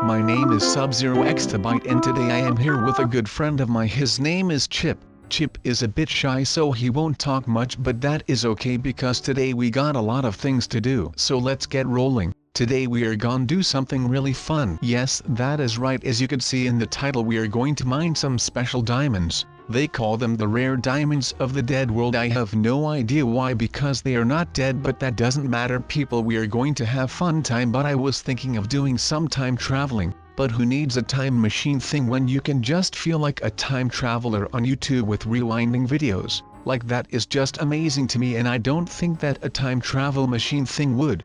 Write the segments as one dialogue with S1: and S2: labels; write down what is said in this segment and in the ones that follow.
S1: My name is SubZeroExtabyte and today I am here with a good friend of mine. His name is Chip. Chip is a bit shy so he won't talk much, but that is okay because today we got a lot of things to do. So let's get rolling. Today we are gonna do something really fun. Yes, that is right, as you can see in the title, we are going to mine some special diamonds. They call them the rare diamonds of the dead world. I have no idea why, because they are not dead, but that doesn't matter people, we are going to have fun time. But I was thinking of doing some time traveling, but who needs a time machine thing when you can just feel like a time traveler on YouTube with rewinding videos? Like, that is just amazing to me, and I don't think that a time travel machine thing would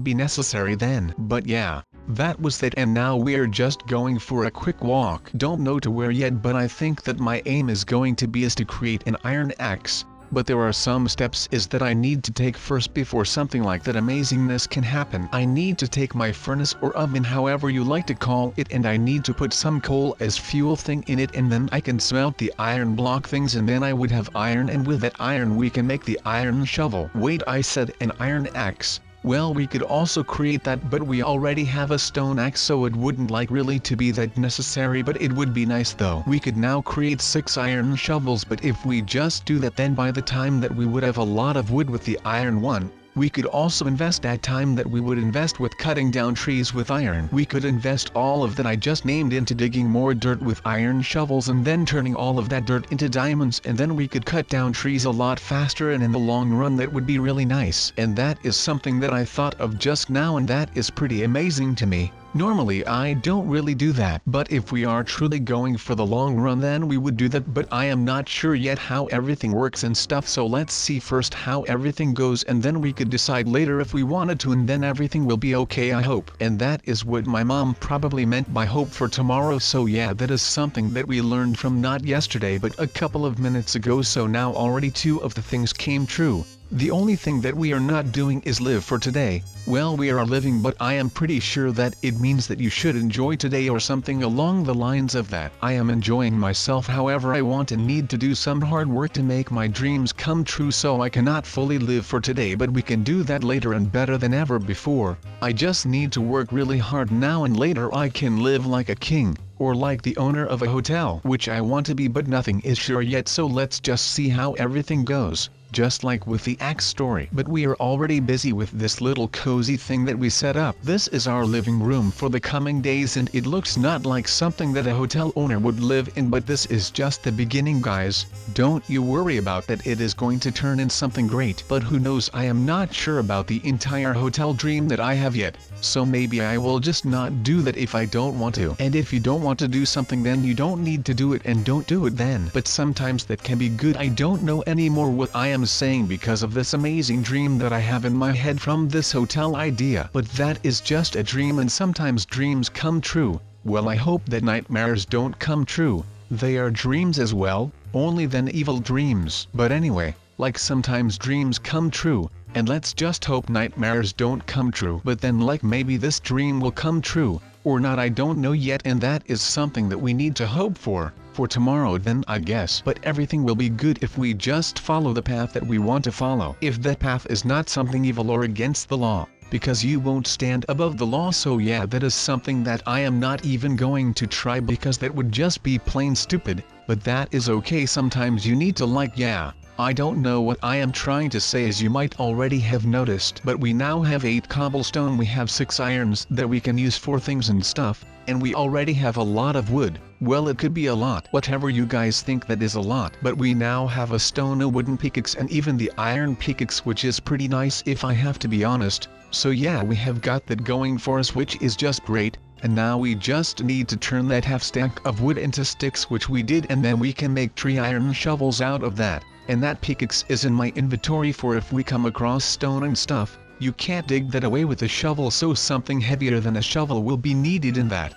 S1: be necessary then. But yeah, that was that, and now we're just going for a quick walk. Don't know to where yet, but I think that my aim is going to be to create an iron axe. But there are some steps that I need to take first before something like that amazingness can happen. I need to take my furnace or oven, however you like to call it, and I need to put some coal as fuel thing in it, and then I can smelt the iron block things, and then I would have iron, and with that iron we can make the iron shovel. Wait, I said an iron axe. Well, we could also create that, but we already have a stone axe, so it wouldn't really to be that necessary, but it would be nice though. We could now create 6 iron shovels, but if we just do that, then by the time that we would have a lot of wood with the iron one, we could also invest that time that we would invest with cutting down trees with iron. We could invest all of that I just named into digging more dirt with iron shovels, and then turning all of that dirt into diamonds, and then we could cut down trees a lot faster, and in the long run that would be really nice. And that is something that I thought of just now, and that is pretty amazing to me. Normally I don't really do that, but if we are truly going for the long run, then we would do that, but I am not sure yet how everything works and stuff, so let's see first how everything goes, and then we could decide later if we wanted to, and then everything will be okay, I hope. And that is what my mom probably meant by hope for tomorrow. So yeah, that is something that we learned from not yesterday but a couple of minutes ago, so now already 2 of the things came true. The only thing that we are not doing is live for today. Well, we are living, but I am pretty sure that it means that you should enjoy today or something along the lines of that. I am enjoying myself, however I want and need to do some hard work to make my dreams come true, so I cannot fully live for today, but we can do that later and better than ever before. I just need to work really hard now, and later I can live like a king, or like the owner of a hotel, which I want to be, but nothing is sure yet, so let's just see how everything goes. Just like with the axe story. But we are already busy with this little cozy thing that we set up. This is our living room for the coming days, and it looks not like something that a hotel owner would live in, but this is just the beginning, guys. Don't you worry about that, it is going to turn in something great. But who knows, I am not sure about the entire hotel dream that I have yet. So maybe I will just not do that if I don't want to. And if you don't want to do something, then you don't need to do it, and don't do it then. But sometimes that can be good. I don't know anymore what I am saying because of this amazing dream that I have in my head from this hotel idea. But that is just a dream, and sometimes dreams come true. Well, I hope that nightmares don't come true. They are dreams as well, only then evil dreams. But anyway, like sometimes dreams come true, and let's just hope nightmares don't come true. But then like maybe this dream will come true, or not, I don't know yet, and that is something that we need to hope for tomorrow then, I guess. But everything will be good if we just follow the path that we want to follow. If that path is not something evil or against the law, because you won't stand above the law. So yeah, that is something that I am not even going to try, because that would just be plain stupid. But that is okay, sometimes you need to yeah. I don't know what I am trying to say, as you might already have noticed, but we now have 8 cobblestone, we have 6 irons that we can use for things and stuff, and we already have a lot of wood. Well, it could be a lot, whatever you guys think that is a lot, but we now have a stone, a wooden pickaxe, and even the iron pickaxe, which is pretty nice if I have to be honest. So yeah, we have got that going for us, which is just great. And now we just need to turn that half stack of wood into sticks, which we did, and then we can make 3 iron shovels out of that. And that pickaxe is in my inventory for if we come across stone and stuff. You can't dig that away with a shovel, so something heavier than a shovel will be needed, in that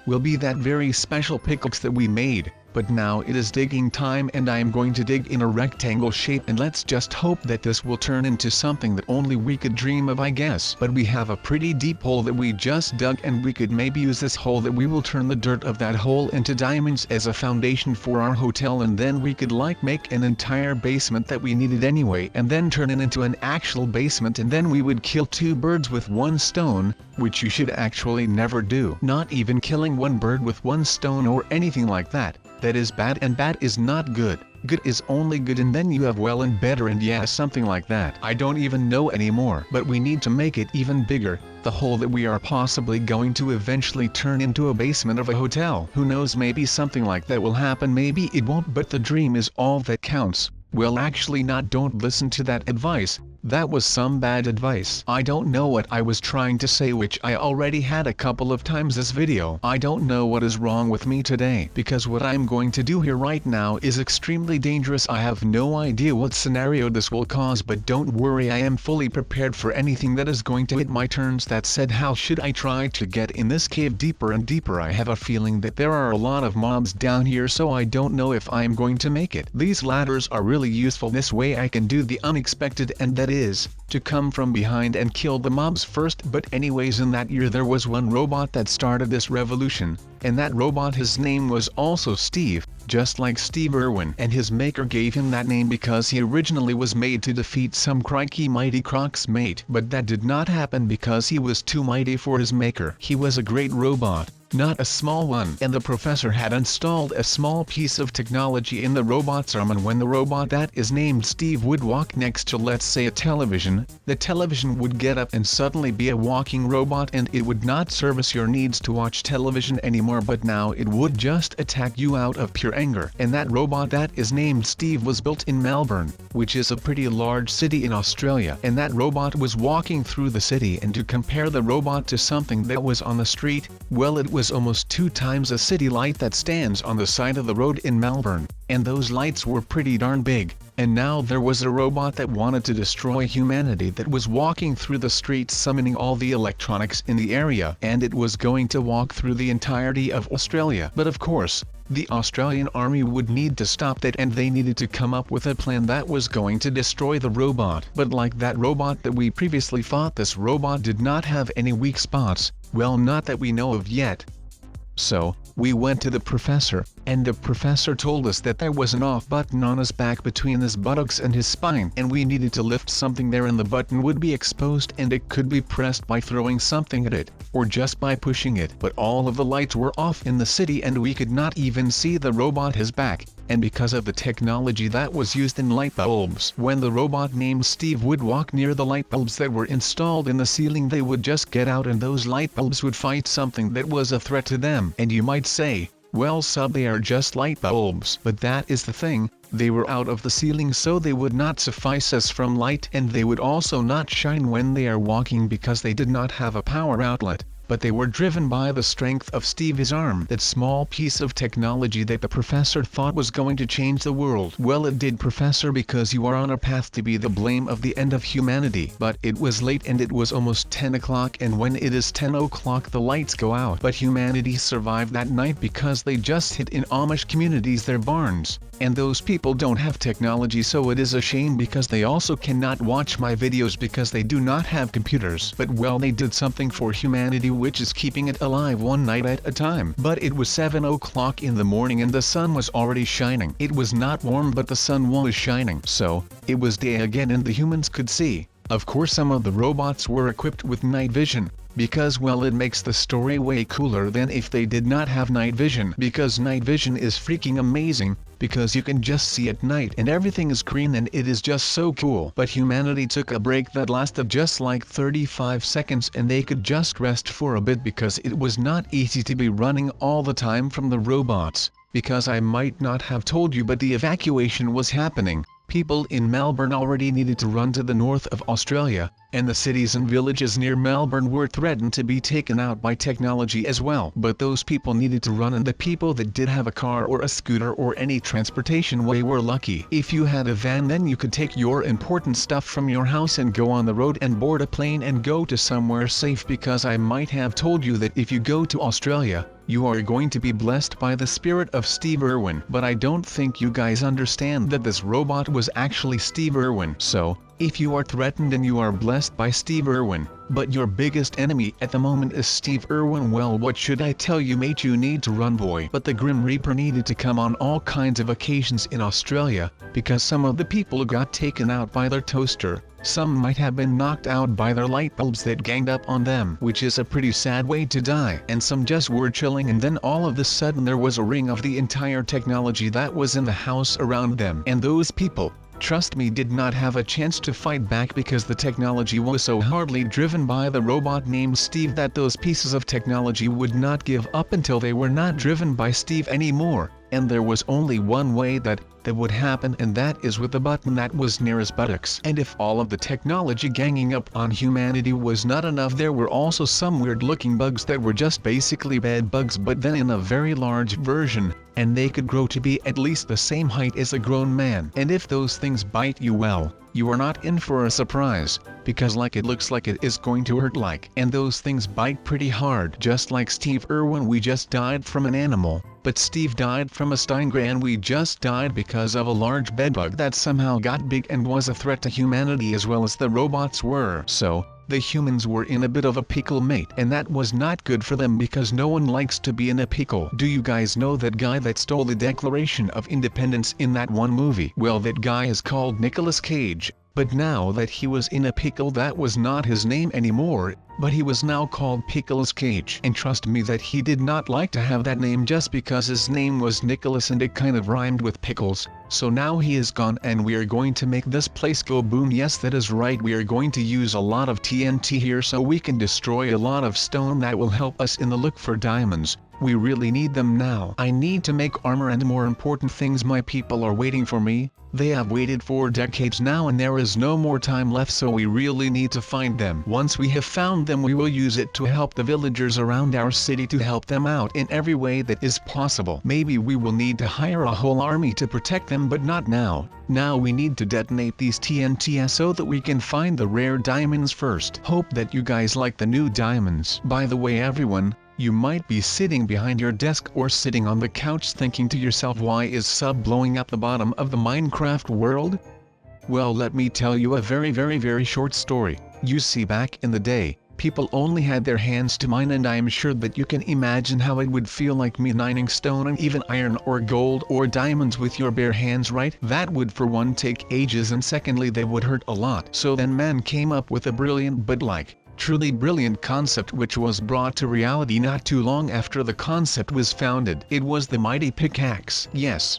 S1: will be that very special pickaxe that we made. but now it is digging time and I am going to dig in a rectangle shape, and let's just hope that this will turn into something that only we could dream of, I guess. But we have a pretty deep hole that we just dug, and we could maybe use this hole that we will turn the dirt of that hole into diamonds as a foundation for our hotel, and then we could like make an entire basement that we needed anyway, and then turn it into an actual basement, and then we would kill 2 birds with 1 stone, which you should actually never do. Not even killing 1 bird with 1 stone or anything like that. That is bad, and bad is not good. Good is only good, and then you have well and better, and yeah, something like that. I don't even know anymore. But we need to make it even bigger, the hole that we are possibly going to eventually turn into a basement of a hotel. Who knows, maybe something like that will happen, maybe it won't, but the dream is all that counts. Well, actually not, don't listen to that advice. That was some bad advice. I don't know what I was trying to say, which I already had a couple of times this video. I don't know what is wrong with me today, because what I'm going to do here right now is extremely dangerous. I have no idea what scenario this will cause, but don't worry, I am fully prepared for anything that is going to hit my turns. That said, how should I try to get in this cave deeper and deeper? I have a feeling that there are a lot of mobs down here, so I don't know if I am going to make it. These ladders are really useful. This way I can do the unexpected, and that is to come from behind and kill the mobs first. But anyways, in that year there was one robot that started this revolution, and that robot, his name was also Steve, just like Steve Irwin, and his maker gave him that name because he originally was made to defeat some crikey mighty Croc's mate. But that did not happen because he was too mighty for his maker. He was a great robot, not a small one, and the professor had installed a small piece of technology in the robot's arm, and when the robot that is named Steve would walk next to, let's say, a television, the television would get up and suddenly be a walking robot, and it would not service your needs to watch television anymore, but now it would just attack you out of pure anger. And that robot that is named Steve was built in Melbourne, which is a pretty large city in Australia, and that robot was walking through the city, and to compare the robot to something that was on the street, well, it was almost 2 times a city light that stands on the side of the road in Melbourne, and those lights were pretty darn big. And now there was a robot that wanted to destroy humanity that was walking through the streets summoning all the electronics in the area, and it was going to walk through the entirety of Australia. But of course, the Australian army would need to stop that, and they needed to come up with a plan that was going to destroy the robot. But like that robot that we previously fought, this robot did not have any weak spots, well, not that we know of yet. So, we went to the professor, and the professor told us that there was an off button on his back between his buttocks and his spine, and we needed to lift something there, and the button would be exposed, and it could be pressed by throwing something at it, or just by pushing it. But all of the lights were off in the city, and we could not even see the robot his back, and because of the technology that was used in light bulbs, when the robot named Steve would walk near the light bulbs that were installed in the ceiling, they would just get out, and those light bulbs would fight something that was a threat to them. And you might say, well, sub, they are just light bulbs. But that is the thing, they were out of the ceiling, so they would not suffice us from light, and they would also not shine when they are walking because they did not have a power outlet. But they were driven by the strength of Steve's arm, that small piece of technology that the professor thought was going to change the world. Well, it did, professor, because you are on a path to be the blame of the end of humanity. But it was late, and it was almost 10 o'clock, and when it is 10 o'clock the lights go out. But humanity survived that night because they just hid in Amish communities, their barns. And those people don't have technology, so it is a shame because they also cannot watch my videos because they do not have computers. But well, they did something for humanity, which is keeping it alive one night at a time. But it was 7 o'clock in the morning and the sun was already shining. It was not warm, but the sun was shining. So, it was day again, and the humans could see. Of course, some of the robots were equipped with night vision, because well, it makes the story way cooler than if they did not have night vision, because night vision is freaking amazing, because you can just see at night and everything is green and it is just so cool. But humanity took a break that lasted just like 35 seconds, and they could just rest for a bit because it was not easy to be running all the time from the robots. Because I might not have told you, but the evacuation was happening. People in Melbourne already needed to run to the north of Australia, and the cities and villages near Melbourne were threatened to be taken out by technology as well. But those people needed to run, and the people that did have a car or a scooter or any transportation way were lucky. If you had a van, then you could take your important stuff from your house and go on the road and board a plane and go to somewhere safe, because I might have told you that if you go to Australia, you are going to be blessed by the spirit of Steve Irwin. But I don't think you guys understand that this robot was actually Steve Irwin. So, if you are threatened and you are blessed by Steve Irwin, but your biggest enemy at the moment is Steve Irwin, well, what should I tell you, mate? You need to run, boy. But the Grim Reaper needed to come on all kinds of occasions in Australia, because some of the people got taken out by their toaster. Some might have been knocked out by their light bulbs that ganged up on them, which is a pretty sad way to die. And some just were chilling, and then all of a sudden there was a ring of the entire technology that was in the house around them. And those people, trust me, did not have a chance to fight back, because the technology was so hardly driven by the robot named Steve that those pieces of technology would not give up until they were not driven by Steve anymore. And there was only one way that would happen, and that is with the button that was near his buttocks. And if all of the technology ganging up on humanity was not enough, there were also some weird looking bugs that were just basically bed bugs, but then in a very large version, and they could grow to be at least the same height as a grown man. And if those things bite you, well, you are not in for a surprise, because like it looks like it is going to hurt like. And those things bite pretty hard. Just like Steve Irwin, we just died from an animal, but Steve died from a stingray, and we just died because of a large bedbug that somehow got big and was a threat to humanity as well as the robots were. So, the humans were in a bit of a pickle, mate, and that was not good for them, because no one likes to be in a pickle. Do you guys know that guy that stole the Declaration of Independence in that one movie? Well, that guy is called Nicolas Cage. But now that he was in a pickle, that was not his name anymore, but he was now called Pickles Cage. And trust me that he did not like to have that name just because his name was Nicholas and it kind of rhymed with pickles. So now he is gone, and we are going to make this place go boom. Yes, that is right, we are going to use a lot of TNT here so we can destroy a lot of stone that will help us in the look for diamonds. We really need them now. I need to make armor and more important things. My people are waiting for me. They have waited for decades now, and there is no more time left, so we really need to find them. Once we have found them, we will use it to help the villagers around our city, to help them out in every way that is possible. Maybe we will need to hire a whole army to protect them, but not now. Now we need to detonate these TNT so that we can find the rare diamonds first. Hope that you guys like the new diamonds. By the way, everyone, you might be sitting behind your desk or sitting on the couch thinking to yourself, why is Sub blowing up the bottom of the Minecraft world? Well, let me tell you a very short story. You see, back in the day, people only had their hands to mine, and I am sure that you can imagine how it would feel like me mining stone and even iron or gold or diamonds with your bare hands, right? That would for one take ages, and secondly they would hurt a lot. So then man came up with a brilliant but truly brilliant concept, which was brought to reality not too long after the concept was founded. It was the mighty pickaxe. Yes,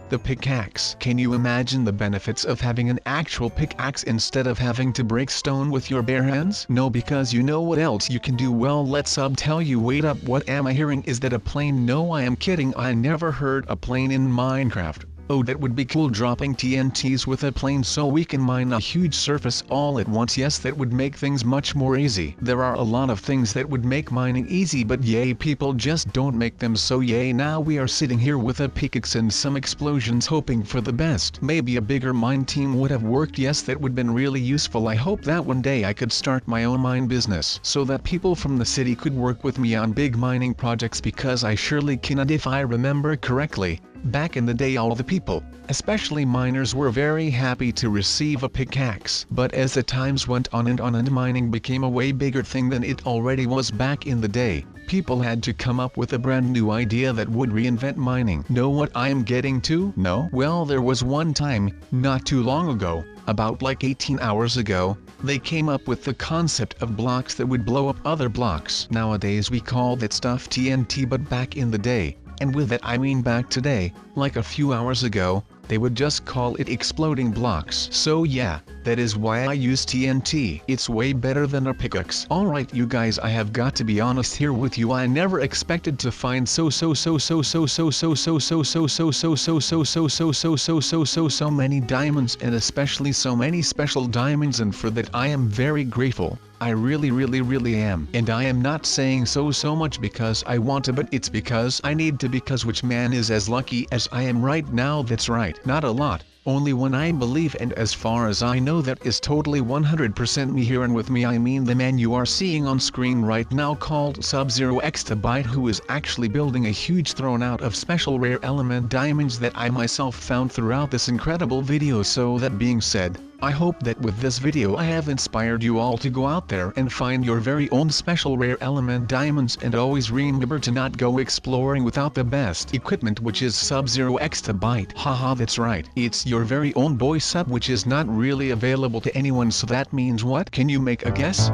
S1: the pickaxe. Can you imagine the benefits of having an actual pickaxe instead of having to break stone with your bare hands? No, because you know what else you can do? Well, let Sub tell you. Wait up, what am I hearing? Is that a plane? No, I am kidding. I never heard a plane in Minecraft. Oh, that would be cool, dropping TNTs with a plane so we can mine a huge surface all at once. Yes, that would make things much more easy. There are a lot of things that would make mining easy, but yay, people just don't make them. So yay, now we are sitting here with a pickaxe and some explosions, hoping for the best. Maybe a bigger mine team would have worked. Yes, that would have been really useful. I hope that one day I could start my own mine business so that people from the city could work with me on big mining projects, because I surely cannot. If I remember correctly, back in the day all the people, especially miners, were very happy to receive a pickaxe. But as the times went on and mining became a way bigger thing than it already was back in the day, people had to come up with a brand new idea that would reinvent mining. Know what I am getting to? No? Well, there was one time, not too long ago, about like 18 hours ago, they came up with the concept of blocks that would blow up other blocks. Nowadays we call that stuff TNT, but back in the day, and with that I mean back today, like a few hours ago, they would just call it exploding blocks. So yeah, that is why I use TNT. It's way better than a pickaxe. Alright you guys, I have got to be honest here with you. I never expected to find so many diamonds, and especially so many special diamonds, and for that I am very grateful. I really am. And I am not saying so much because I want to, but it's because I need to, because which man is as lucky as I am right now? That's right, not a lot. Only when I believe, and as far as I know that is totally 100% me here, and with me I mean the man you are seeing on screen right now called SubZeroExtabyte, who is actually building a huge throne out of special rare element diamonds that I myself found throughout this incredible video. So that being said, I hope that with this video I have inspired you all to go out there and find your very own special rare element diamonds, and always remember to not go exploring without the best equipment, which is SubZeroExtabyte. Haha, that's right, it's your very own boy Sub, which is not really available to anyone. So that means what? Can you make a guess?